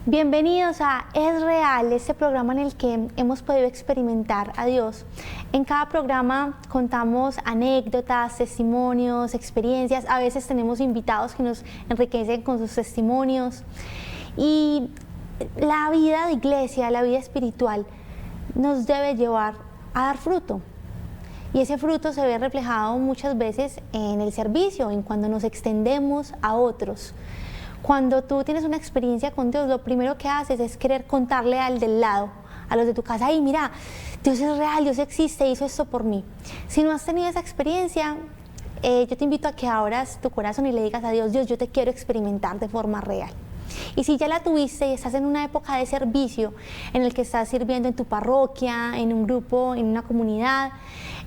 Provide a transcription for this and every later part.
Bienvenidos a Es Real, este programa en el que hemos podido experimentar a Dios. En cada programa contamos anécdotas, testimonios, experiencias. A veces tenemos invitados que nos enriquecen con sus testimonios. Y la vida de iglesia, la vida espiritual, nos debe llevar a dar fruto. Y ese fruto se ve reflejado muchas veces en el servicio, en cuando nos extendemos a otros. Cuando tú tienes una experiencia con Dios, lo primero que haces es querer contarle al del lado, a los de tu casa: ¡ay, mira, Dios es real, Dios existe, hizo esto por mí! Si no has tenido esa experiencia, yo te invito a que abras tu corazón y le digas a Dios: Dios, yo te quiero experimentar de forma real. Y si ya la tuviste y estás en una época de servicio en el que estás sirviendo en tu parroquia, en un grupo, en una comunidad,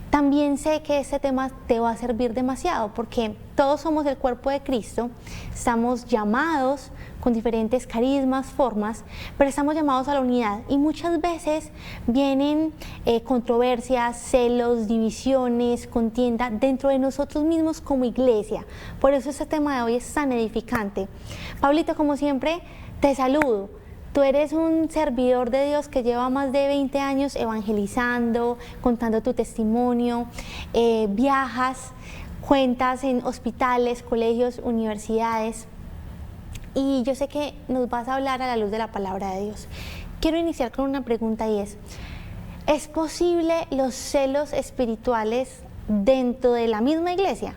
también sé que este tema te va a servir demasiado, porque todos somos el cuerpo de Cristo, estamos llamados con diferentes carismas, formas, pero estamos llamados a la unidad, y muchas veces vienen controversias, celos, divisiones, contienda dentro de nosotros mismos como iglesia. Por eso este tema de hoy es tan edificante. Pablito, como siempre, te saludo. Tú eres un servidor de Dios que lleva más de 20 años evangelizando, contando tu testimonio, viajas, cuentas en hospitales, colegios, universidades, y yo sé que nos vas a hablar a la luz de la palabra de Dios. Quiero iniciar con una pregunta, y ¿es posible los celos espirituales dentro de la misma iglesia?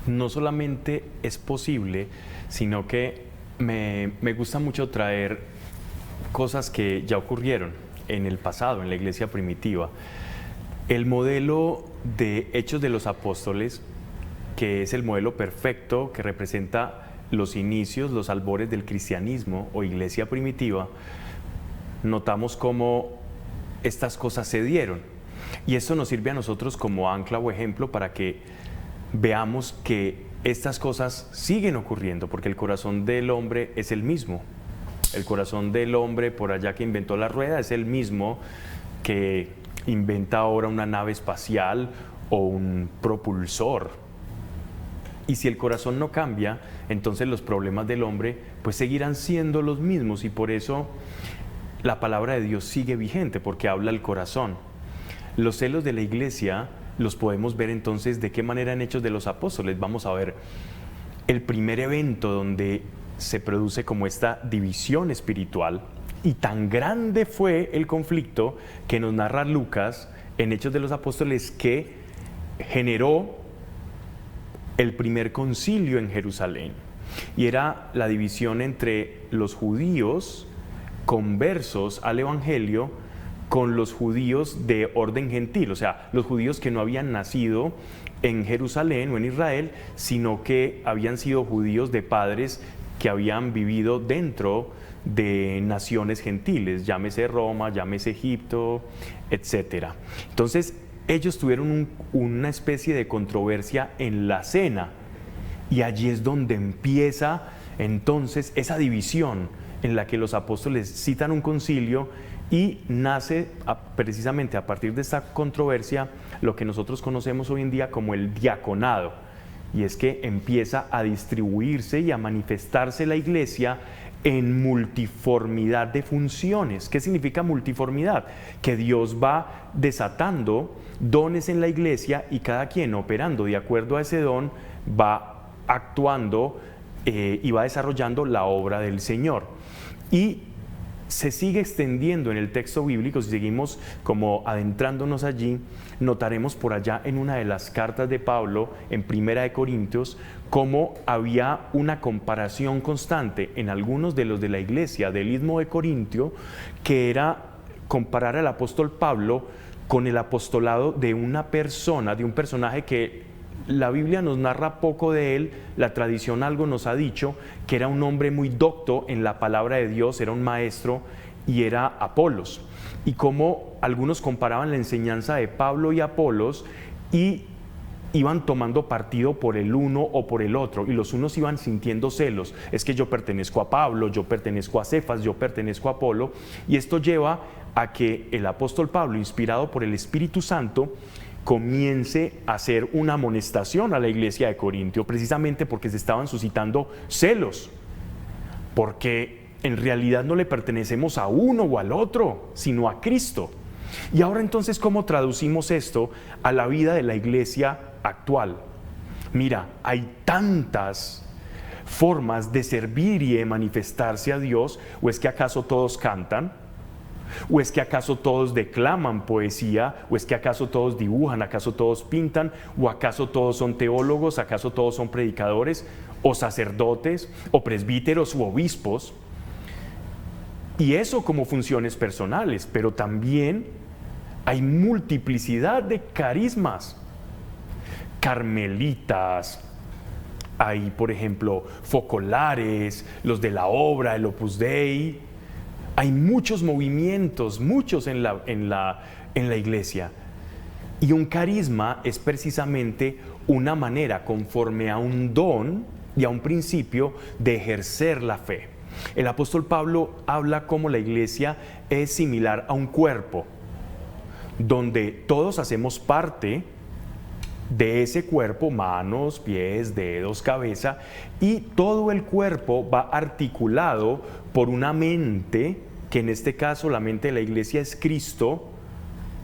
No solamente es posible, sino que me gusta mucho traer cosas que ya ocurrieron en el pasado, en la iglesia primitiva. El modelo de Hechos de los Apóstoles, que es el modelo perfecto que representa los inicios, los albores del cristianismo o iglesia primitiva, notamos cómo estas cosas se dieron. Y esto nos sirve a nosotros como ancla o ejemplo para que veamos que estas cosas siguen ocurriendo, porque el corazón del hombre es el mismo. El corazón del hombre por allá que inventó la rueda es el mismo que inventa ahora una nave espacial o un propulsor. Y si el corazón no cambia, entonces los problemas del hombre pues seguirán siendo los mismos, y por eso la palabra de Dios sigue vigente, porque habla el corazón. Los celos de la iglesia los podemos ver entonces de qué manera en Hechos de los Apóstoles. Vamos a ver el primer evento donde se produce como esta división espiritual, y tan grande fue el conflicto que nos narra Lucas en Hechos de los Apóstoles, que generó el primer concilio en Jerusalén, y era la división entre los judíos conversos al evangelio con los judíos de orden gentil, o sea, los judíos que no habían nacido en Jerusalén o en Israel, sino que habían sido judíos de padres que habían vivido dentro de naciones gentiles, llámese Roma, llámese Egipto, etc. Entonces, ellos tuvieron una especie de controversia en la cena, y allí es donde empieza entonces esa división en la que los apóstoles citan un concilio, y nace precisamente a partir de esta controversia lo que nosotros conocemos hoy en día como el diaconado, y es que empieza a distribuirse y a manifestarse la iglesia en multiformidad de funciones. ¿Qué significa multiformidad? Que Dios va desatando dones en la iglesia, y cada quien, operando de acuerdo a ese don, va actuando y va desarrollando la obra del Señor. Y se sigue extendiendo en el texto bíblico. Si seguimos como adentrándonos allí, notaremos por allá en una de las cartas de Pablo, en Primera de Corintios, cómo había una comparación constante en algunos de los de la iglesia del Istmo de Corintio, que era comparar al apóstol Pablo con el apostolado de una persona, de un personaje que la Biblia nos narra poco de él. La tradición algo nos ha dicho, que era un hombre muy docto en la palabra de Dios, era un maestro, y era Apolos. Y como algunos comparaban la enseñanza de Pablo y Apolos, y iban tomando partido por el uno o por el otro, y los unos iban sintiendo celos: es que yo pertenezco a Pablo, yo pertenezco a Cefas, yo pertenezco a Apolo. Y esto lleva a que el apóstol Pablo, inspirado por el Espíritu Santo, comience a hacer una amonestación a la iglesia de Corintio, precisamente porque se estaban suscitando celos, porque en realidad no le pertenecemos a uno o al otro, sino a Cristo. Y ahora entonces, ¿cómo traducimos esto a la vida de la iglesia actual? Mira, hay tantas formas de servir y de manifestarse a Dios. ¿O es que acaso todos cantan? ¿O es que acaso todos declaman poesía? ¿O es que acaso todos dibujan? ¿Acaso todos pintan? ¿O acaso todos son teólogos? ¿Acaso todos son predicadores? ¿O sacerdotes? ¿O presbíteros? ¿O obispos? Y eso como funciones personales, pero también hay multiplicidad de carismas. Carmelitas, hay por ejemplo focolares, los de la obra, el Opus Dei. Hay muchos movimientos, muchos en la iglesia. Y un carisma es precisamente una manera, conforme a un don y a un principio, de ejercer la fe. El apóstol Pablo habla como la iglesia es similar a un cuerpo, donde todos hacemos parte de ese cuerpo, manos, pies, dedos, cabeza, y todo el cuerpo va articulado por una mente, que en este caso la mente de la iglesia es Cristo,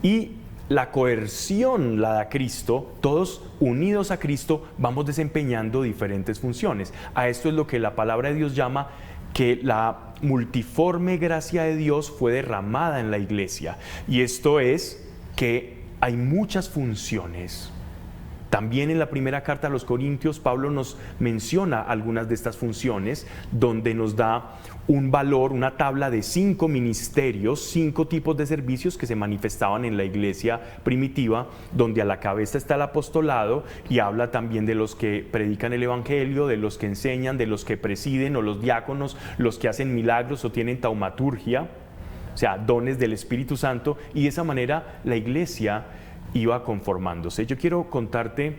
y la coerción la da Cristo. Todos unidos a Cristo vamos desempeñando diferentes funciones. A esto es lo que la palabra de Dios llama que la multiforme gracia de Dios fue derramada en la iglesia. Y esto es que hay muchas funciones. También en la primera carta a los Corintios, Pablo nos menciona algunas de estas funciones, donde nos da un valor, una tabla de 5 ministerios, 5 tipos de servicios que se manifestaban en la iglesia primitiva, donde a la cabeza está el apostolado, y habla también de los que predican el evangelio, de los que enseñan, de los que presiden, o los diáconos, los que hacen milagros o tienen taumaturgia, o sea, dones del Espíritu Santo, y de esa manera la iglesia iba conformándose. Yo quiero contarte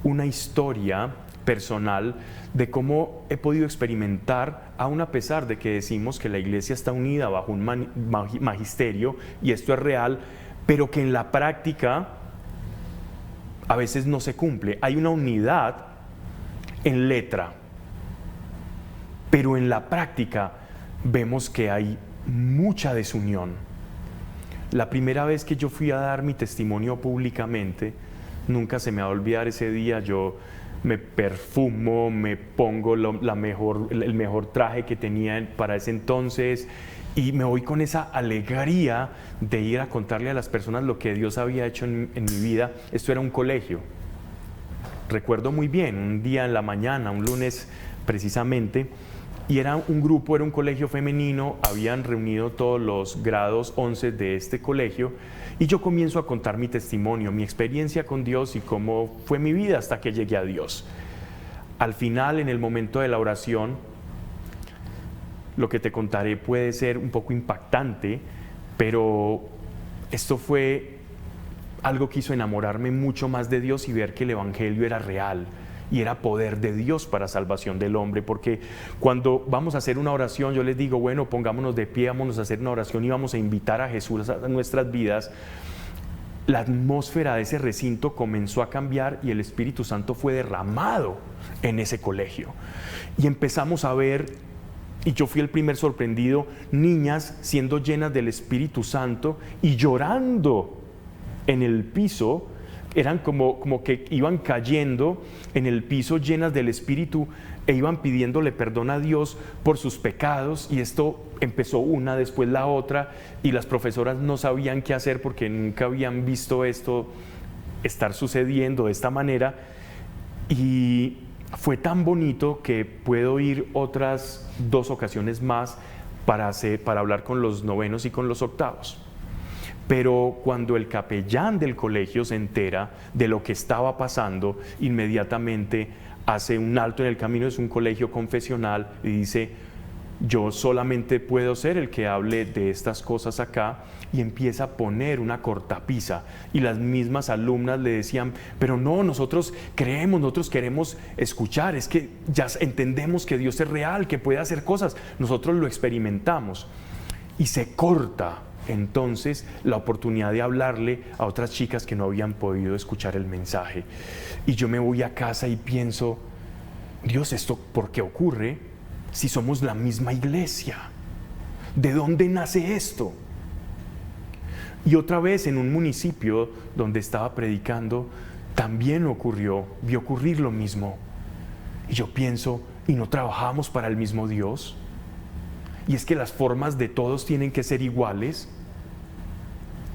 una historia personal de cómo he podido experimentar, aun a pesar de que decimos que la iglesia está unida bajo un magisterio, y esto es real, pero que en la práctica a veces no se cumple. Hay una unidad en letra, pero en la práctica vemos que hay mucha desunión. La primera vez que yo fui a dar mi testimonio públicamente, nunca se me va a olvidar ese día. Yo me perfumo, me pongo el mejor traje que tenía para ese entonces, y me voy con esa alegría de ir a contarle a las personas lo que Dios había hecho en mi vida. Esto era un colegio. Recuerdo muy bien, un día en la mañana, un lunes precisamente, y era un grupo, era un colegio femenino, habían reunido todos los grados 11 de este colegio, y yo comienzo a contar mi testimonio, mi experiencia con Dios y cómo fue mi vida hasta que llegué a Dios. Al final, en el momento de la oración, lo que te contaré puede ser un poco impactante, pero esto fue algo que hizo enamorarme mucho más de Dios y ver que el evangelio era real y era poder de Dios para salvación del hombre. Porque cuando vamos a hacer una oración, yo les digo, bueno, pongámonos de pie, vámonos a hacer una oración y vamos a invitar a Jesús a nuestras vidas. La atmósfera de ese recinto comenzó a cambiar y el Espíritu Santo fue derramado en ese colegio. Y empezamos a ver, y yo fui el primer sorprendido, niñas siendo llenas del Espíritu Santo y llorando en el piso. Eran como que iban cayendo en el piso llenas del Espíritu e iban pidiéndole perdón a Dios por sus pecados, y esto empezó una después la otra, y las profesoras no sabían qué hacer porque nunca habían visto esto estar sucediendo de esta manera, y fue tan bonito que puedo ir otras 2 ocasiones más para hablar con los novenos y con los octavos. Pero cuando el capellán del colegio se entera de lo que estaba pasando, inmediatamente hace un alto en el camino. Es un colegio confesional, y dice: yo solamente puedo ser el que hable de estas cosas acá, y empieza a poner una cortapisa. Y las mismas alumnas le decían: pero no, nosotros creemos, nosotros queremos escuchar, es que ya entendemos que Dios es real, que puede hacer cosas, nosotros lo experimentamos. Y se corta entonces la oportunidad de hablarle a otras chicas que no habían podido escuchar el mensaje. Y yo me voy a casa y pienso: Dios, ¿esto por qué ocurre si somos la misma iglesia? ¿De dónde nace esto? Y otra vez en un municipio donde estaba predicando, también vi ocurrir lo mismo. Y yo pienso, ¿y no trabajamos para el mismo Dios? Y es que las formas de todos tienen que ser iguales.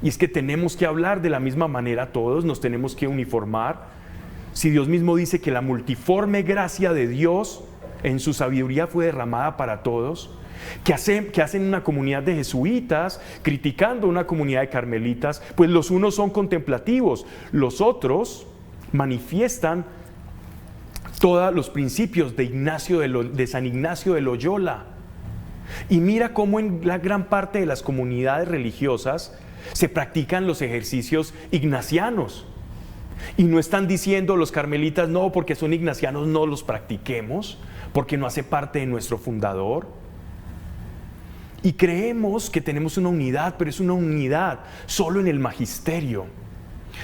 Y es que tenemos que hablar de la misma manera todos, nos tenemos que uniformar. Si Dios mismo dice que la multiforme gracia de Dios en su sabiduría fue derramada para todos, que hacen una comunidad de jesuitas criticando una comunidad de carmelitas, pues los unos son contemplativos, los otros manifiestan todos los principios de San Ignacio de Loyola. Y mira cómo en la gran parte de las comunidades religiosas se practican los ejercicios ignacianos. Y no están diciendo los carmelitas, no, porque son ignacianos no los practiquemos, porque no hace parte de nuestro fundador. Y creemos que tenemos una unidad, pero es una unidad solo en el magisterio.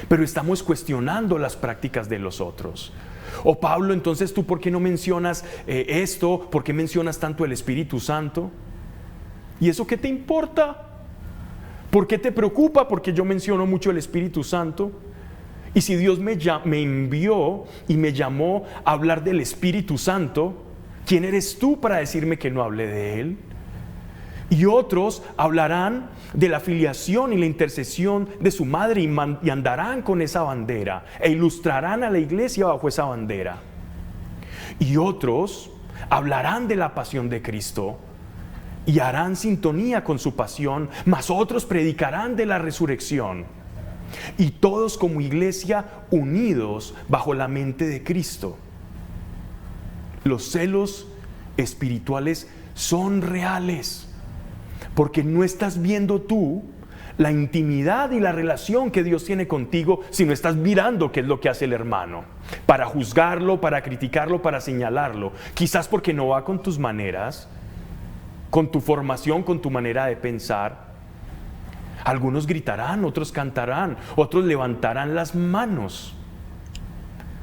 Pero estamos cuestionando las prácticas de los otros. O Pablo, entonces tú, ¿por qué no mencionas esto? ¿Por qué mencionas tanto el Espíritu Santo? ¿Y eso qué te importa? ¿Por qué te preocupa? Porque yo menciono mucho el Espíritu Santo. Y si Dios me envió y me llamó a hablar del Espíritu Santo, ¿quién eres tú para decirme que no hable de Él? Y otros hablarán de la filiación y la intercesión de su madre y andarán con esa bandera e ilustrarán a la iglesia bajo esa bandera. Y otros hablarán de la pasión de Cristo y harán sintonía con su pasión, mas otros predicarán de la resurrección. Y todos como iglesia unidos bajo la mente de Cristo. Los celos espirituales son reales. Porque no estás viendo tú la intimidad y la relación que Dios tiene contigo, sino estás mirando qué es lo que hace el hermano, para juzgarlo, para criticarlo, para señalarlo. Quizás porque no va con tus maneras, con tu formación, con tu manera de pensar. Algunos gritarán, otros cantarán, otros levantarán las manos,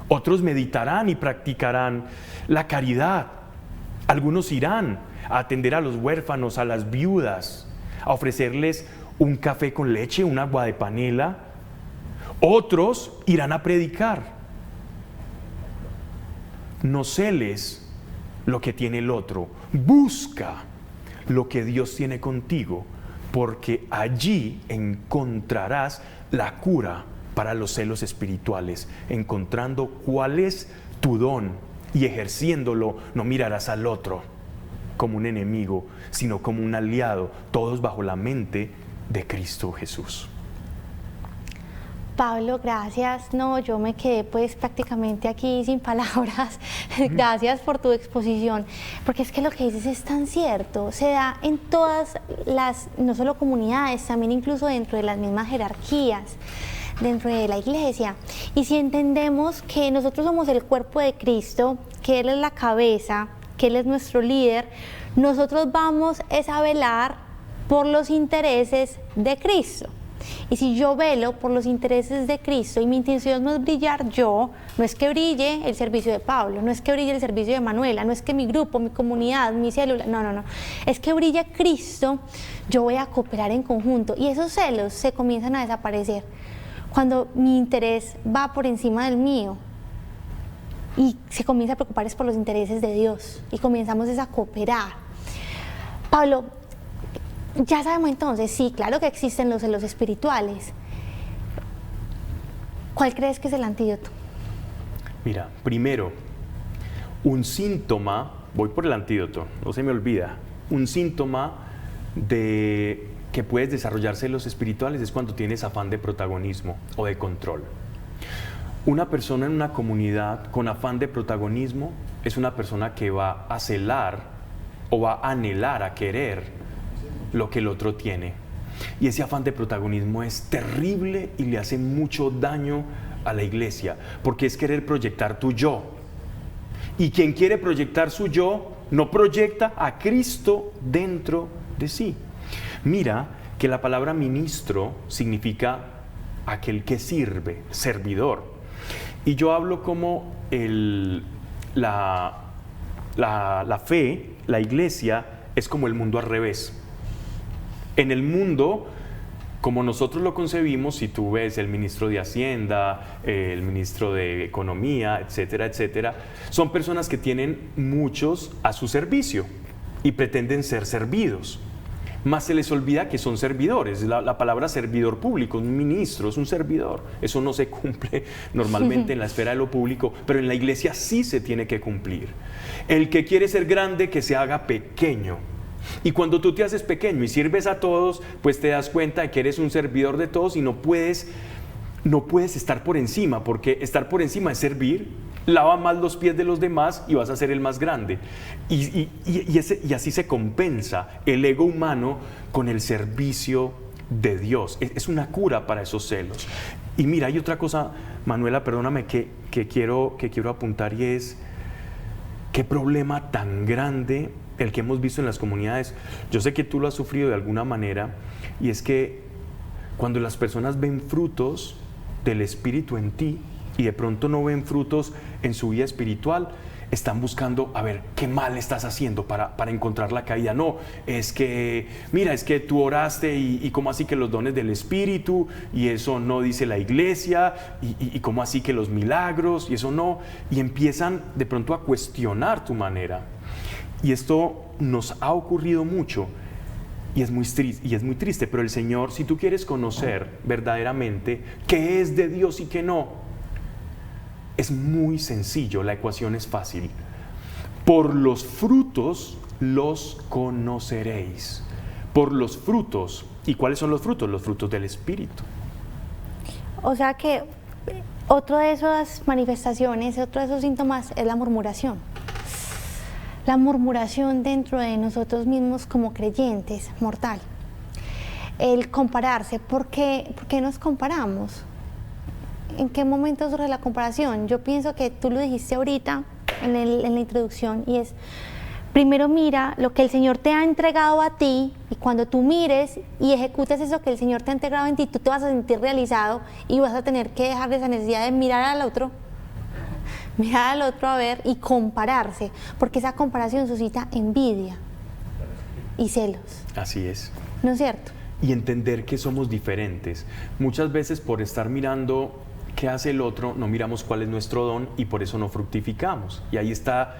otros meditarán y practicarán la caridad. Algunos irán a atender a los huérfanos, a las viudas, a ofrecerles un café con leche, un agua de panela. Otros irán a predicar. No celes lo que tiene el otro, busca lo que Dios tiene contigo, porque allí encontrarás la cura para los celos espirituales, encontrando cuál es tu don y ejerciéndolo. No mirarás al otro como un enemigo, sino como un aliado, todos bajo la mente de Cristo Jesús. Pablo, gracias. No, yo me quedé pues prácticamente aquí sin palabras. Gracias por tu exposición, porque es que lo que dices es tan cierto. Se da en todas las, no solo comunidades, también incluso dentro de las mismas jerarquías, dentro de la iglesia. Y si entendemos que nosotros somos el cuerpo de Cristo, que Él es la cabeza, que Él es nuestro líder, nosotros vamos a velar por los intereses de Cristo. Y si yo velo por los intereses de Cristo y mi intención no es brillar yo, no es que brille el servicio de Pablo, no es que brille el servicio de Manuela, no es que mi grupo, mi comunidad, mi célula, no, es que brille Cristo, yo voy a cooperar en conjunto y esos celos se comienzan a desaparecer cuando mi interés va por encima del mío. Y se comienza a preocupar es por los intereses de Dios y comenzamos a cooperar. Pablo, ya sabemos entonces, sí, claro que existen los celos espirituales. ¿Cuál crees que es el antídoto? Mira, primero, un síntoma, voy por el antídoto, no se me olvida, un síntoma de que puedes desarrollar celos espirituales es cuando tienes afán de protagonismo o de control. Una persona en una comunidad con afán de protagonismo es una persona que va a celar o va a anhelar, a querer lo que el otro tiene. Y ese afán de protagonismo es terrible y le hace mucho daño a la iglesia, porque es querer proyectar tu yo. Y quien quiere proyectar su yo, no proyecta a Cristo dentro de sí. Mira que la palabra ministro significa aquel que sirve, servidor. Y yo hablo como la fe, la iglesia, es como el mundo al revés. En el mundo, como nosotros lo concebimos, si tú ves el ministro de Hacienda, el ministro de Economía, etcétera, etcétera, son personas que tienen muchos a su servicio y pretenden ser servidos. Más se les olvida que son servidores. La palabra servidor público, un ministro es un servidor. Eso no se cumple normalmente en la esfera de lo público, pero en la iglesia sí se tiene que cumplir. El que quiere ser grande, que se haga pequeño. Y cuando tú te haces pequeño y sirves a todos, pues te das cuenta de que eres un servidor de todos y no puedes estar por encima, porque estar por encima es servir. Lava más los pies de los demás y vas a ser el más grande. Y así se compensa el ego humano con el servicio de Dios. Es una cura para esos celos. Y mira, hay otra cosa, Manuela, perdóname, que quiero apuntar, y es qué problema tan grande el que hemos visto en las comunidades. Yo sé que tú lo has sufrido de alguna manera, y es que cuando las personas ven frutos del Espíritu en ti, y de pronto no ven frutos en su vida espiritual, están buscando, a ver, ¿qué mal estás haciendo para encontrar la caída? No, es que, mira, es que tú oraste y cómo así que los dones del Espíritu, y eso no dice la iglesia, y cómo así que los milagros, y eso no, y empiezan de pronto a cuestionar tu manera. Y esto nos ha ocurrido mucho, y es muy triste, pero el Señor, si tú quieres conocer verdaderamente qué es de Dios y qué no, es muy sencillo, la ecuación es fácil. Por los frutos los conoceréis. Por los frutos. ¿Y cuáles son los frutos? Los frutos del Espíritu. O sea que otra de esas manifestaciones, otro de esos síntomas es la murmuración. La murmuración dentro de nosotros mismos como creyentes, mortal. El compararse. ¿Por qué nos comparamos? ¿En qué momento surge la comparación? Yo pienso que tú lo dijiste ahorita en la introducción, y es, primero mira lo que el Señor te ha entregado a ti, y cuando tú mires y ejecutes eso que el Señor te ha entregado en ti, tú te vas a sentir realizado y vas a tener que dejar de esa necesidad de mirar al otro a ver y compararse, porque esa comparación suscita envidia y celos. Así es. ¿No es cierto? Y entender que somos diferentes. Muchas veces por estar mirando qué hace el otro, no miramos cuál es nuestro don, y por eso no fructificamos. Y ahí está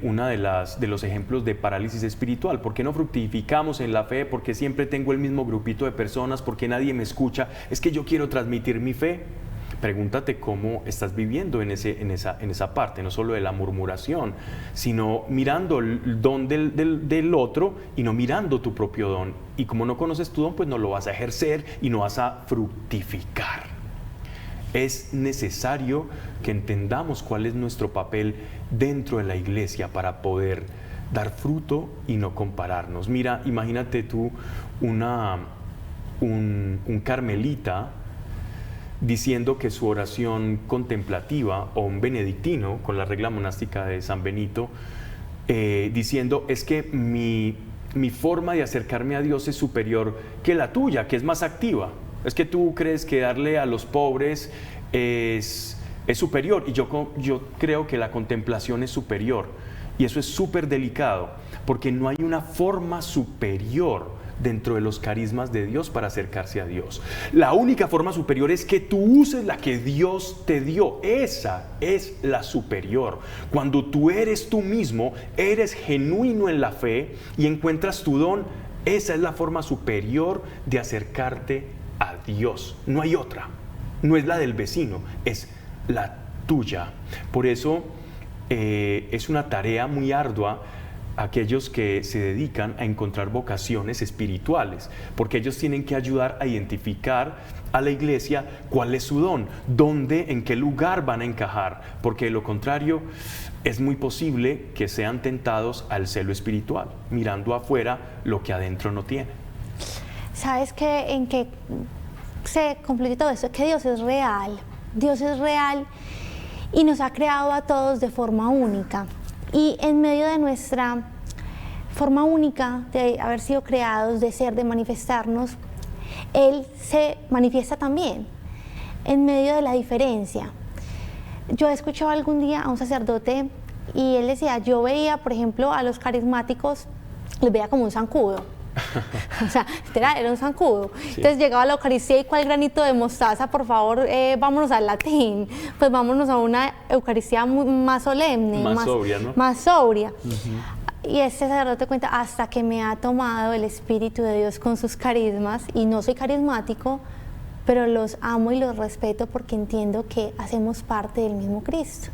una de los ejemplos de parálisis espiritual. ¿Por qué no fructificamos en la fe? Porque siempre tengo el mismo grupito de personas, porque nadie me escucha. Es que yo quiero transmitir mi fe. Pregúntate cómo estás viviendo en esa parte, no solo de la murmuración, sino mirando el don del otro y no mirando tu propio don. Y como no conoces tu don, pues no lo vas a ejercer y no vas a fructificar. Es necesario que entendamos cuál es nuestro papel dentro de la iglesia para poder dar fruto y no compararnos. Mira, imagínate tú un carmelita diciendo que su oración contemplativa, o un benedictino con la regla monástica de San Benito, diciendo, es que mi forma de acercarme a Dios es superior que la tuya, que es más activa. Es que tú crees que darle a los pobres es superior, y yo creo que la contemplación es superior, y eso es súper delicado, porque no hay una forma superior dentro de los carismas de Dios para acercarse a Dios. La única forma superior es que tú uses la que Dios te dio. Esa es la superior. Cuando tú eres tú mismo, eres genuino en la fe y encuentras tu don, esa es la forma superior de acercarte a Dios. No hay otra. No es la del vecino, es la tuya. Por eso es una tarea muy ardua aquellos que se dedican a encontrar vocaciones espirituales, porque ellos tienen que ayudar a identificar a la iglesia cuál es su don, dónde, en qué lugar van a encajar, porque de lo contrario es muy posible que sean tentados al celo espiritual, mirando afuera lo que adentro no tiene. ¿Sabes qué? En qué se completa todo esto, que Dios es real y nos ha creado a todos de forma única. Y en medio de nuestra forma única de haber sido creados, de ser, de manifestarnos, Él se manifiesta también en medio de la diferencia. Yo he escuchado algún día a un sacerdote y él decía, yo veía, por ejemplo, a los carismáticos, los veía como un zancudo. O sea, era un zancudo. Sí. Entonces llegaba la Eucaristía y ¿cuál granito de mostaza? Por favor, vámonos al latín. Pues vámonos a una Eucaristía más solemne. Más sobria, ¿no? Más sobria. Y este sacerdote cuenta, hasta que me ha tomado el Espíritu de Dios con sus carismas, y no soy carismático, pero los amo y los respeto porque entiendo que hacemos parte del mismo Cristo.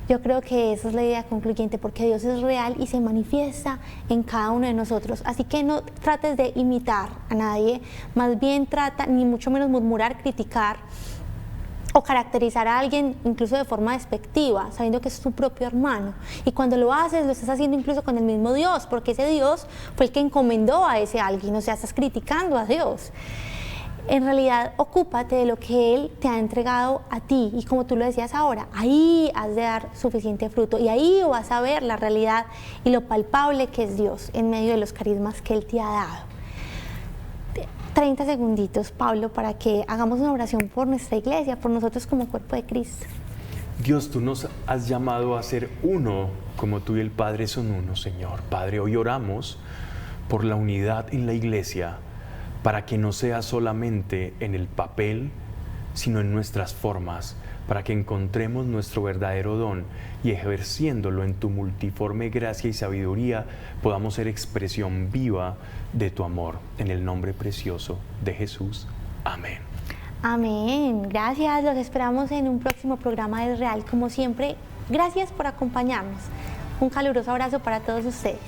Yo creo que esa es la idea concluyente, porque Dios es real y se manifiesta en cada uno de nosotros. Así que no trates de imitar a nadie, más bien trata, ni mucho menos murmurar, criticar o caracterizar a alguien incluso de forma despectiva, sabiendo que es tu propio hermano. Y cuando lo haces, lo estás haciendo incluso con el mismo Dios, porque ese Dios fue el que encomendó a ese alguien, o sea, estás criticando a Dios. En realidad, ocúpate de lo que Él te ha entregado a ti, y como tú lo decías ahora, ahí has de dar suficiente fruto, y ahí vas a ver la realidad y lo palpable que es Dios en medio de los carismas que Él te ha dado. 30 segunditos, Pablo, para que hagamos una oración por nuestra iglesia, por nosotros como cuerpo de Cristo. Dios, tú nos has llamado a ser uno, como tú y el Padre son uno, Señor. Padre, hoy oramos por la unidad en la iglesia, para que no sea solamente en el papel, sino en nuestras formas, para que encontremos nuestro verdadero don y ejerciéndolo en tu multiforme gracia y sabiduría, podamos ser expresión viva de tu amor. En el nombre precioso de Jesús. Amén. Amén. Gracias. Los esperamos en un próximo programa de Real. Como siempre, gracias por acompañarnos. Un caluroso abrazo para todos ustedes.